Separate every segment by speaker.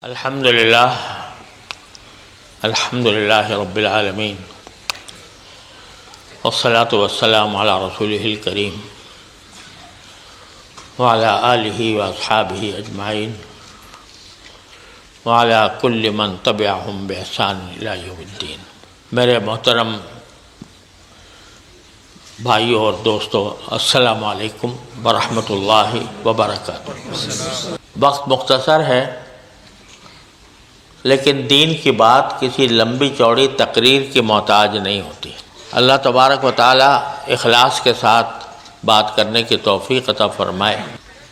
Speaker 1: الحمد للہ رب العالمین والصلاة والسلام علی رسولہ الکریم وعلی آلہ واصحابہ اجمعین وعلی کل من تبعہم بإحسان الی یوم الدین۔ میرے محترم بھائیوں اور دوستوں، السلام علیکم ورحمۃ اللہ وبرکاتہ۔ وقت مختصر ہے، لیکن دین کی بات کسی لمبی چوڑی تقریر کی محتاج نہیں ہوتی۔ اللہ تبارک و تعالی اخلاص کے ساتھ بات کرنے کی توفیق عطا فرمائے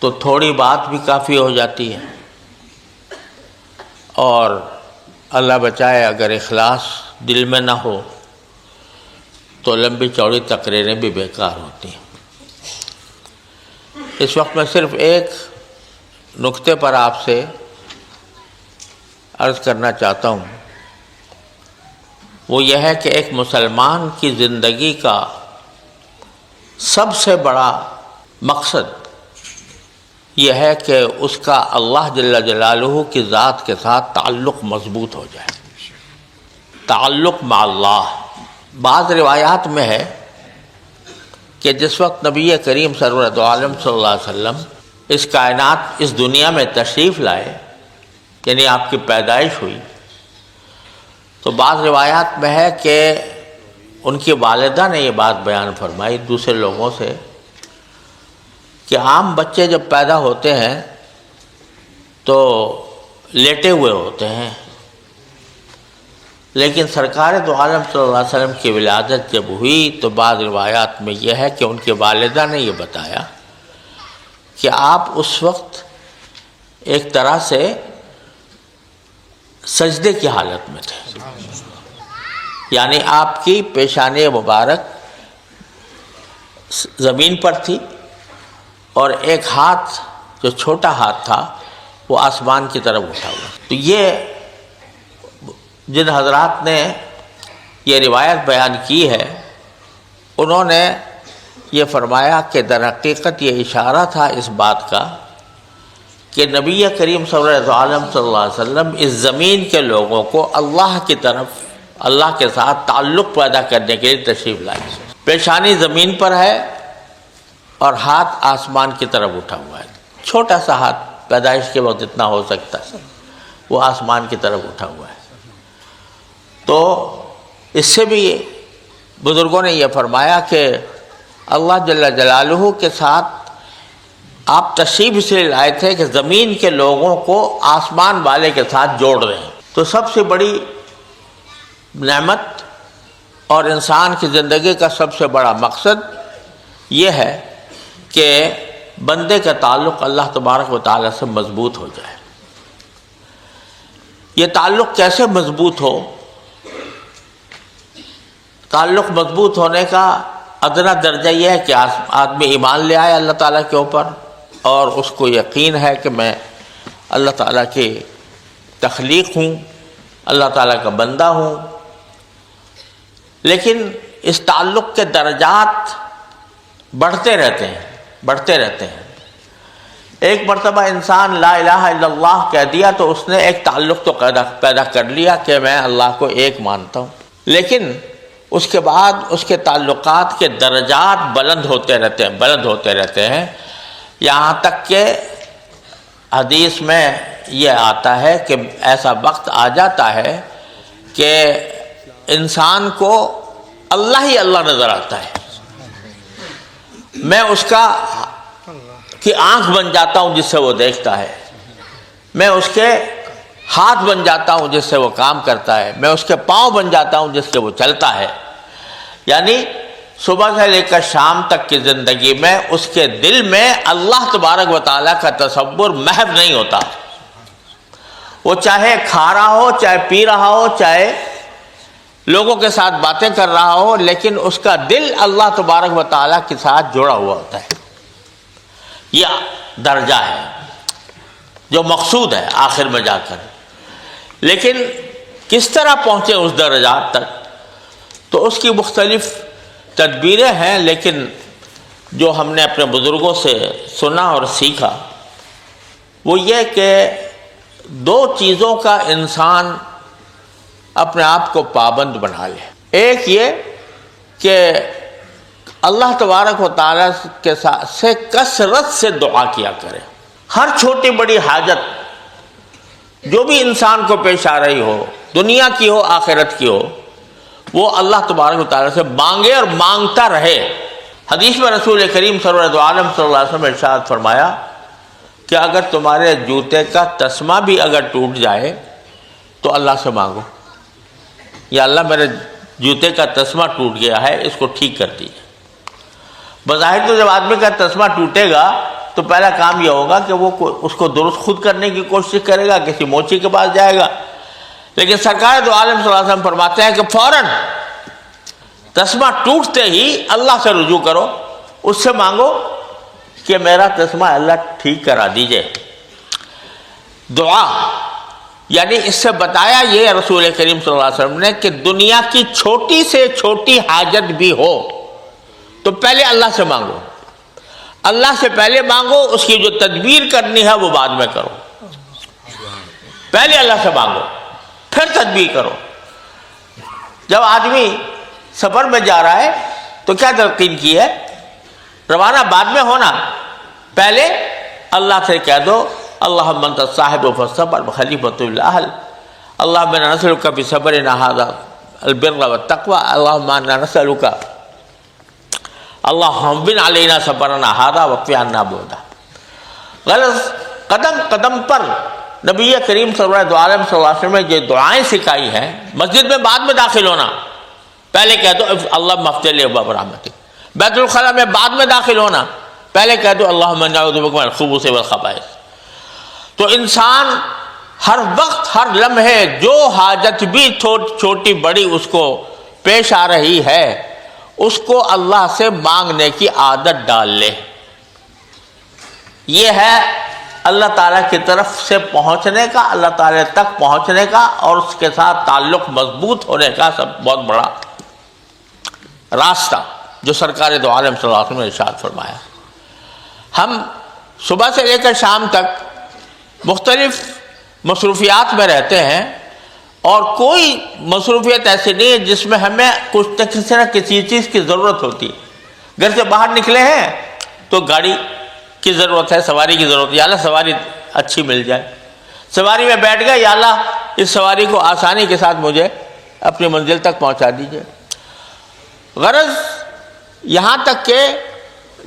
Speaker 1: تو تھوڑی بات بھی کافی ہو جاتی ہے، اور اللہ بچائے اگر اخلاص دل میں نہ ہو تو لمبی چوڑی تقریریں بھی بیکار ہوتی ہیں۔ اس وقت میں صرف ایک نقطے پر آپ سے عرض کرنا چاہتا ہوں، وہ یہ ہے کہ ایک مسلمان کی زندگی کا سب سے بڑا مقصد یہ ہے کہ اس کا اللہ جل جلالہ کی ذات کے ساتھ تعلق مضبوط ہو جائے، تعلق مع اللہ۔ بعض روایات میں ہے کہ جس وقت نبی کریم سرور دو عالم صلی اللہ علیہ وسلم اس کائنات، اس دنیا میں تشریف لائے، یعنی آپ کی پیدائش ہوئی، تو بعض روایات میں ہے کہ ان کی والدہ نے یہ بات بیان فرمائی دوسرے لوگوں سے کہ عام بچے جب پیدا ہوتے ہیں تو لیٹے ہوئے ہوتے ہیں، لیکن سرکار دو عالم صلی اللہ علیہ وسلم کی ولادت جب ہوئی تو بعض روایات میں یہ ہے کہ ان کی والدہ نے یہ بتایا کہ آپ اس وقت ایک طرح سے سجدے کی حالت میں تھے، یعنی آپ کی پیشانی مبارک زمین پر تھی اور ایک ہاتھ جو چھوٹا ہاتھ تھا وہ آسمان کی طرف اٹھا ہوا۔ تو یہ جن حضرات نے یہ روایت بیان کی ہے، انہوں نے یہ فرمایا کہ در حقیقت یہ اشارہ تھا اس بات کا کہ نبی کریم صلی اللہ علیہ وسلم اس زمین کے لوگوں کو اللہ کی طرف، اللہ کے ساتھ تعلق پیدا کرنے کے لیے تشریف لائے۔ پیشانی زمین پر ہے اور ہاتھ آسمان کی طرف اٹھا ہوا ہے، چھوٹا سا ہاتھ پیدائش کے وقت اتنا ہو سکتا ہے، وہ آسمان کی طرف اٹھا ہوا ہے۔ تو اس سے بھی بزرگوں نے یہ فرمایا کہ اللہ جل جلالہ کے ساتھ آپ تشریف اس لیے لائے تھے کہ زمین کے لوگوں کو آسمان والے کے ساتھ جوڑ رہے ہیں۔ تو سب سے بڑی نعمت اور انسان کی زندگی کا سب سے بڑا مقصد یہ ہے کہ بندے کا تعلق اللہ تبارک و تعالی سے مضبوط ہو جائے۔ یہ تعلق کیسے مضبوط ہو؟ تعلق مضبوط ہونے کا ادنا درجہ یہ ہے کہ آدمی ایمان لے آئے اللہ تعالیٰ کے اوپر، اور اس کو یقین ہے کہ میں اللہ تعالیٰ کی تخلیق ہوں، اللہ تعالیٰ کا بندہ ہوں۔ لیکن اس تعلق کے درجات بڑھتے رہتے ہیں۔ ایک مرتبہ انسان لا الہ الا اللہ کہہ دیا تو اس نے ایک تعلق تو پیدا کر لیا کہ میں اللہ کو ایک مانتا ہوں، لیکن اس کے بعد اس کے تعلقات کے درجات بلند ہوتے رہتے ہیں، یہاں تک کہ حدیث میں یہ آتا ہے کہ ایسا وقت آ جاتا ہے کہ انسان کو اللہ ہی اللہ نظر آتا ہے۔ میں اس کی آنکھ بن جاتا ہوں جس سے وہ دیکھتا ہے، میں اس کے ہاتھ بن جاتا ہوں جس سے وہ کام کرتا ہے، میں اس کے پاؤں بن جاتا ہوں جس سے وہ چلتا ہے۔ یعنی صبح سے لے کر شام تک کی زندگی میں اس کے دل میں اللہ تبارک و تعالیٰ کا تصور محو نہیں ہوتا۔ وہ چاہے کھا رہا ہو، چاہے پی رہا ہو، چاہے لوگوں کے ساتھ باتیں کر رہا ہو، لیکن اس کا دل اللہ تبارک و تعالیٰ کے ساتھ جڑا ہوا ہوتا ہے۔ یہ درجہ ہے جو مقصود ہے آخر میں جا کر۔ لیکن کس طرح پہنچے اس درجات تک؟ تو اس کی مختلف تدبیریں ہیں، لیکن جو ہم نے اپنے بزرگوں سے سنا اور سیکھا وہ یہ کہ دو چیزوں کا انسان اپنے آپ کو پابند بنا لے. ایک یہ کہ اللہ تبارک و تعالیٰ کے ساتھ سے کثرت سے دعا کیا کرے. ہر چھوٹی بڑی حاجت جو بھی انسان کو پیش آ رہی ہو، دنیا کی ہو آخرت کی ہو، وہ اللہ تبارک و تعالیٰ سے مانگے اور مانگتا رہے. حدیث میں رسول کریم سرورت عالم صلی اللہ علیہ وسلم نے ارشاد فرمایا کہ اگر تمہارے جوتے کا تسمہ بھی اگر ٹوٹ جائے تو اللہ سے مانگو، یا اللہ میرے جوتے کا تسمہ ٹوٹ گیا ہے، اس کو ٹھیک کر دیجیے. بظاہر تو جب آدمی کا تسمہ ٹوٹے گا تو پہلا کام یہ ہوگا کہ وہ اس کو درست خود کرنے کی کوشش کرے گا، کسی موچی کے پاس جائے گا. لیکن سرکار دو عالم صلی اللہ علیہ وسلم فرماتے ہیں کہ فوراً تسمہ ٹوٹتے ہی اللہ سے رجوع کرو، اس سے مانگو کہ میرا تسمہ اللہ ٹھیک کرا دیجئے. دعا یعنی اس سے بتایا یہ رسول کریم صلی اللہ علیہ وسلم نے کہ دنیا کی چھوٹی سے چھوٹی حاجت بھی ہو تو پہلے اللہ سے مانگو. اللہ سے پہلے مانگو، اس کی جو تدبیر کرنی ہے وہ بعد میں کرو. پہلے اللہ سے مانگو پھر تدبیر کرو. جب آدمی سفر میں جا رہا ہے تو کیا تلقین کی ہے؟ روانہ بعد میں ہونا، پہلے اللہ سے کہہ دو اللہم انت الصاحب فالصبر خلیفۃ الاہل، اللہم انا نسألک بصبرنا ھذا البر والتقوى، اللہم انا نسألک اللہم بن علینا صبرنا ھذا واکف عنا بعدا. غلط قدم قدم پر نبی کریم صلی اللہ علیہ وسلم نے جو دعائیں سکھائی ہیں. مسجد میں بعد میں داخل ہونا، پہلے کہہ دو اللہم افتح لی ابواب رحمتک. بیت الخلاء میں بعد میں داخل ہونا، پہلے کہہ دو اللہم انا نعوذ بک من الخبث والخبائث. تو انسان ہر وقت ہر لمحے جو حاجت بھی چھوٹی بڑی اس کو پیش آ رہی ہے اس کو اللہ سے مانگنے کی عادت ڈال لے. یہ ہے اللہ تعالیٰ کی طرف سے پہنچنے کا، اللہ تعالیٰ تک پہنچنے کا اور اس کے ساتھ تعلق مضبوط ہونے کا سب بہت بڑا راستہ جو سرکار دو عالم صلی اللہ علیہ وسلم نے ارشاد فرمایا. ہم صبح سے لے کر شام تک مختلف مصروفیات میں رہتے ہیں اور کوئی مصروفیت ایسی نہیں ہے جس میں ہمیں کچھ کسی نہ کسی چیز کی ضرورت ہوتی. گھر سے باہر نکلے ہیں تو گاڑی کی ضرورت ہے، سواری کی ضرورت ہے، یا اللہ سواری اچھی مل جائے. سواری میں بیٹھ گئے، یا اللہ اس سواری کو آسانی کے ساتھ مجھے اپنی منزل تک پہنچا دیجیے. غرض یہاں تک کہ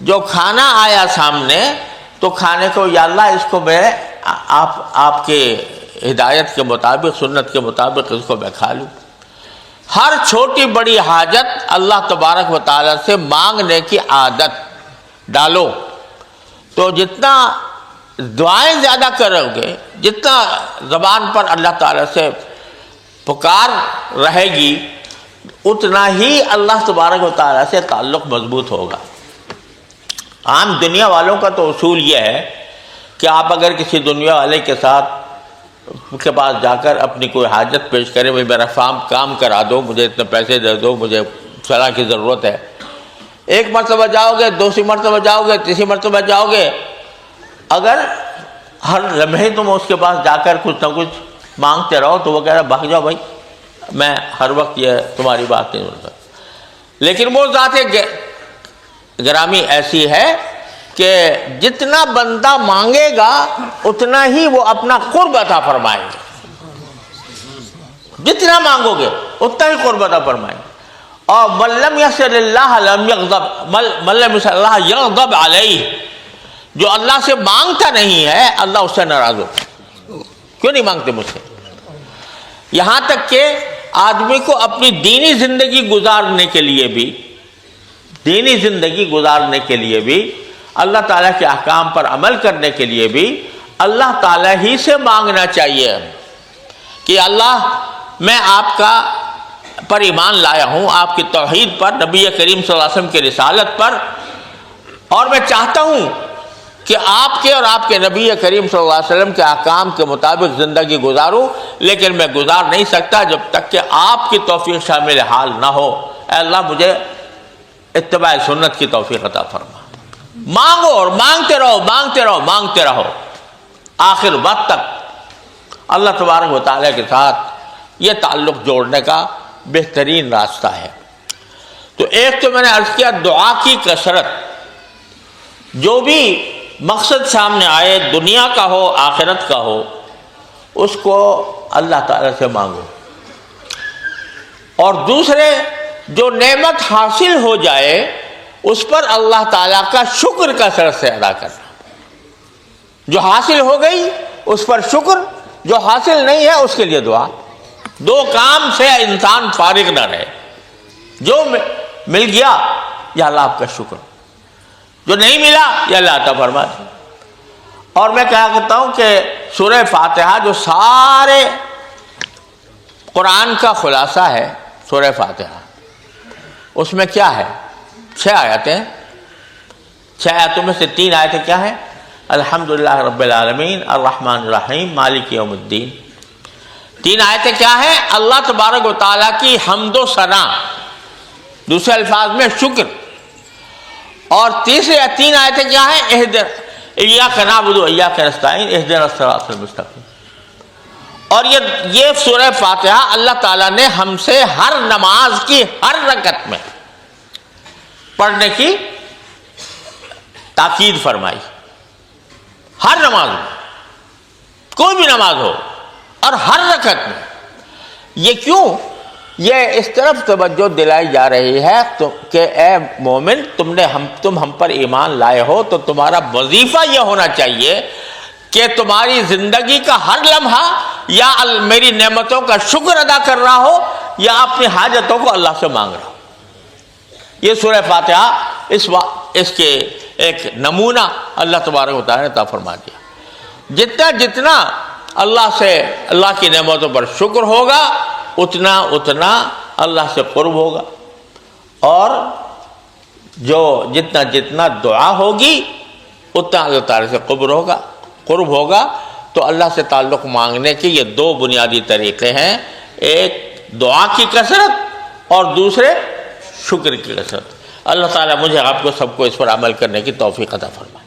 Speaker 1: جو کھانا آیا سامنے تو کھانے کو یا اللہ اس کو میں آپ کے ہدایت کے مطابق، سنت کے مطابق اس کو میں کھا لوں. ہر چھوٹی بڑی حاجت اللہ تبارک و تعالیٰ سے مانگنے کی عادت ڈالو تو جتنا دعائیں زیادہ کرو گے، جتنا زبان پر اللہ تعالیٰ سے پکار رہے گی، اتنا ہی اللہ تبارک و تعالیٰ سے تعلق مضبوط ہوگا. عام دنیا والوں کا تو اصول یہ ہے کہ آپ اگر کسی دنیا والے کے ساتھ کے پاس جا کر اپنی کوئی حاجت پیش کریں، میرا کام کرا دو، مجھے اتنے پیسے دے دو، مجھے فلاں کی ضرورت ہے. ایک مرتبہ جاؤ گے، دوسری مرتبہ جاؤ گے، تیسری مرتبہ جاؤ گے، اگر ہر لمحے تم اس کے پاس جا کر کچھ نہ کچھ مانگتے رہو تو وہ کہہ رہا بھاگ جاؤ بھائی، میں ہر وقت یہ تمہاری بات نہیں سنتا. لیکن وہ ذات گرامی ایسی ہے کہ جتنا بندہ مانگے گا اتنا ہی وہ اپنا قرب عطا فرمائیں گے. جتنا مانگو گے اتنا ہی قرب عطا فرمائیں گے. اور من لم یسأل اللہ لم یغضب، من لم یسأل اللہ یغضب علیہ. جو اللہ سے مانگتا نہیں ہے اللہ اس سے ناراض ہو. کیوں نہیں مانگتے مجھ سے؟ یہاں تک کہ آدمی کو اپنی دینی زندگی گزارنے کے لیے بھی اللہ تعالیٰ کے احکام پر عمل کرنے کے لیے بھی اللہ تعالیٰ ہی سے مانگنا چاہیے کہ اللہ میں آپ کا پر ایمان لایا ہوں، آپ کی توحید پر، نبی کریم صلی اللہ علیہ وسلم کی رسالت پر، اور میں چاہتا ہوں کہ آپ کے اور آپ کے نبی کریم صلی اللہ علیہ وسلم کے احکام کے مطابق زندگی گزاروں، لیکن میں گزار نہیں سکتا جب تک کہ آپ کی توفیق شامل حال نہ ہو. اے اللہ مجھے اتباع سنت کی توفیق عطا فرما. مانگو اور مانگتے رہو، مانگتے رہو، مانگتے رہو آخر وقت تک. اللہ تبارک و تعالیٰ کے ساتھ یہ تعلق جوڑنے کا بہترین راستہ ہے۔ تو ایک تو میں نے عرض کیا دعا کی کثرت، جو بھی مقصد سامنے آئے، دنیا کا ہو آخرت کا ہو، اس کو اللہ تعالیٰ سے مانگو۔ اور دوسرے، جو نعمت حاصل ہو جائے اس پر اللہ تعالیٰ کا شکر کثرت سے ادا کرنا۔ جو حاصل ہو گئی اس پر شکر، جو حاصل نہیں ہے اس کے لیے دعا۔ دو کام سے انسان فارغ نہ رہے، جو مل گیا یا اللہ آپ کا شکر، جو نہیں ملا یا اللہ عطا فرما دے۔ اور میں کہا کرتا ہوں کہ سورہ فاتحہ جو سارے قرآن کا خلاصہ ہے، سورہ فاتحہ، اس میں کیا ہے؟ 6 آیتیں، 6 آیتوں میں سے 3 آیتیں کیا ہیں؟ الحمدللہ رب العالمین الرحمن الرحیم مالک یوم الدین۔ 3 آیتیں کیا ہیں؟ اللہ تبارک و تعالیٰ کی حمد و ثنا، دوسرے الفاظ میں شکر۔ اور تیسرے 3 آیتیں کیا ہیں؟ ایاک نعبد و ایاک نستعین اہدنا الصراط المستقیم۔ اور یہ سورہ فاتحہ اللہ تعالیٰ نے ہم سے ہر نماز کی ہر رکعت میں پڑھنے کی تاکید فرمائی، ہر نماز میں، کوئی بھی نماز ہو اور ہر رکعت میں۔ یہ کیوں؟ یہ اس طرف توجہ دلائی جا رہی ہے کہ اے مومن، تم ہم پر ایمان لائے ہو تو تمہارا وظیفہ یہ ہونا چاہیے کہ تمہاری زندگی کا ہر لمحہ یا میری نعمتوں کا شکر ادا کر رہا ہو یا اپنی حاجتوں کو اللہ سے مانگ رہا ہو۔ یہ سورہ فاتحہ اس کے ایک نمونہ اللہ تبارک و تعالیٰ نے عطا فرما دیا۔ جتنا اللہ کی نعمتوں پر شکر ہوگا، اتنا اللہ سے قرب ہوگا، اور جتنا دعا ہوگی اتنا اللہ تعالیٰ سے قرب ہوگا۔ تو اللہ سے تعلق مانگنے کے یہ 2 بنیادی طریقے ہیں، ایک دعا کی کثرت اور دوسرے شکر کی کثرت۔ اللہ تعالیٰ مجھے آپ کو سب کو اس پر عمل کرنے کی توفیق عطا فرمائے۔